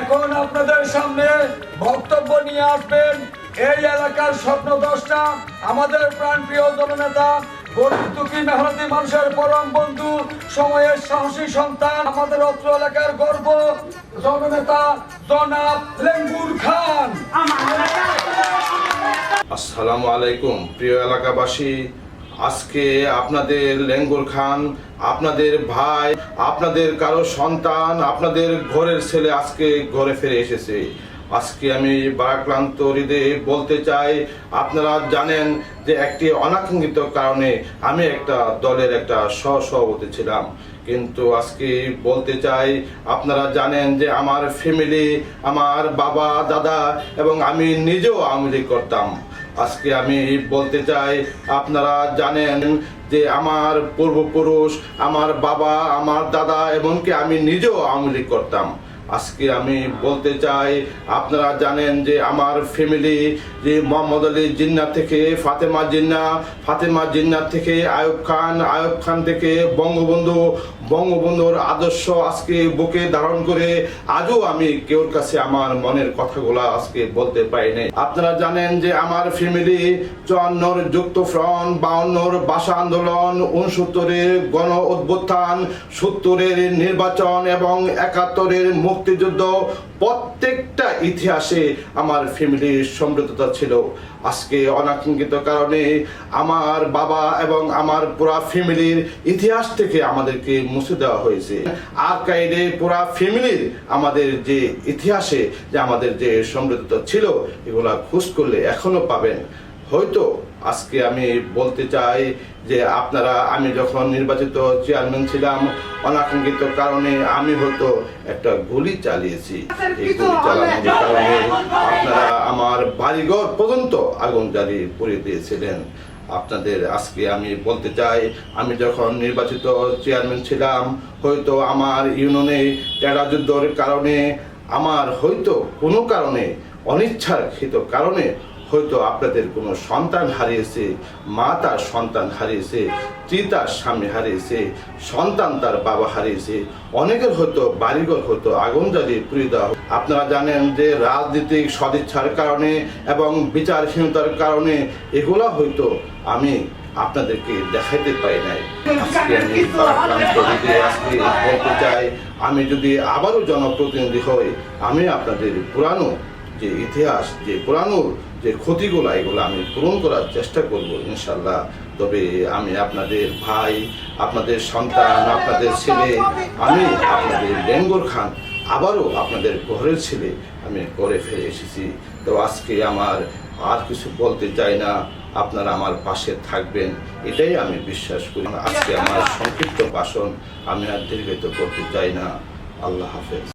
এখন আপনাদের সামনে বক্তব্য নিয়ে আসবেন এই এলাকার স্বপ্নদ্রষ্টা, আমাদের প্রাণপ্রিয় জননেতা, গরিব দুঃখী মেহনতি মানুষের পরম বন্ধু, সময়ের সাহসী সন্তান, আমাদের অত্র এলাকার গর্ব, জননেতা জনাব লেঙ্গুর খান। আসসালামু আলাইকুম প্রিয় এলাকাবাসী। আজকে আপনাদের লেঙ্গুর খান, আপনাদের ভাই, আপনাদের কারো সন্তান, আপনাদের ঘরের ছেলে আজকে ঘরে ফিরে এসেছে। আজকে আমি বারাক্রান্ত হৃদয়ে বলতে চাই, আপনারা জানেন যে একটি অনাকাঙ্ক্ষিত কারণে আমি একটা দলের একটা সহসভাপতি ছিলাম, কিন্তু আজকে বলতে চাই আপনারা জানেন যে আমার ফ্যামিলি, আমার বাবা দাদা এবং আমি নিজেও আওয়ামী লীগ করতাম। আজকে আমি বলতে চাই আপনারা জানেন যে আমার পূর্বপুরুষ, আমার বাবা, আমার দাদা, এমনকি আমি নিজেও আওয়ামী লীগ করতাম। আজকে আমি বলতে চাই আপনারা জানেন যে আমার ফ্যামিলি, যে মোহাম্মদ আলী জিন্না থেকে ফাতেমা জিন্না, ফাতেমা জিন্না থেকে আয়ুব খান থেকে বঙ্গবন্ধুর আদর্শ আজকে বুকে ধারণ করে আজও আমি কেউর কাছে আমার মনের কথাগুলো আজকে বলতে পারি নাই। আপনারা জানেন যে আমার ফ্যামিলি 54 যুক্ত ফ্রন্ট, 52 ভাষা আন্দোলন, 69 গণ অভ্যুত্থান, 70 নির্বাচন এবং 71 মুক্তিযুদ্ধ, প্রত্যেকটা ইতিহাসে আমার ফ্যামিলির সমৃদ্ধতা ছিল। আজকে অনাকাঙ্ক্ষিত কারণে আমার বাবা এবং আমার পুরা ফ্যামিলির ইতিহাস থেকে আমাদেরকে মুছে দেওয়া হয়েছে। আর্কাইভে পুরা ফ্যামিলির আমাদের যে ইতিহাসে যে আমাদের যে সমৃদ্ধতা ছিল, এগুলা খোঁজ করলে এখনো পাবেন। হয়তো আজকে আমি বলতে চাই যে আপনারা, আমি যখন নির্বাচিত চেয়ারম্যান ছিলাম, অনাকাঙ্ক্ষিত কারণে আমি হয়তো একটা গুলি চালিয়েছি। এই গুলি চালানোর কারণে আপনারা আমার বাড়িঘর পর্যন্ত আগুন জ্বালিয়ে পুড়িয়ে দিয়েছিলেন। আপনাদের আজকে আমি বলতে চাই, আমি যখন নির্বাচিত চেয়ারম্যান ছিলাম, হয়তো আমার ইউনিয়নে টেরা যুদ্ধের কারণে, আমার হয়তো কোনো কারণে, অনিচ্ছাকৃত কারণে হয়তো আপনাদের কোনো সন্তান হারিয়েছে, মা তার সন্তান হারিয়েছে, স্ত্রী তার স্বামী হারিয়েছে, সন্তান তার বাবা হারিয়েছে, অনেকের হয়তো বাড়িঘর হয়তো আগুন জ্বালিয়ে পুড়িয়ে দেওয়া। আপনারা জানেন যে রাজনৈতিক সদিচ্ছার কারণে এবং বিচারহীনতার কারণে এগুলা হয়তো আমি আপনাদেরকে দেখাইতে পারি নাই। আজকে আমি আজকে বলতে চাই, আমি যদি আবারও জনপ্রতিনিধি হই, আমি আপনাদের পুরানো যে ইতিহাস, যে পুরানো যে ক্ষতিগুলো, এগুলো আমি পূরণ করার চেষ্টা করব ইনশাল্লাহ। তবে আমি আপনাদের ভাই, আপনাদের সন্তান, আপনাদের ছেলে, আমি আপনাদের লেঙ্গুর খান, আবারও আপনাদের ঘরের ছেলে আমি করে ফিরে এসেছি। তো আজকে আমার আর কিছু বলতে চাই না, আপনারা আমার পাশে থাকবেন, এটাই আমি বিশ্বাস করি। আজকে আমার সংক্ষিপ্ত ভাষণ আমি আর দীর্ঘায়িত করতে চাই না। আল্লাহ হাফেজ।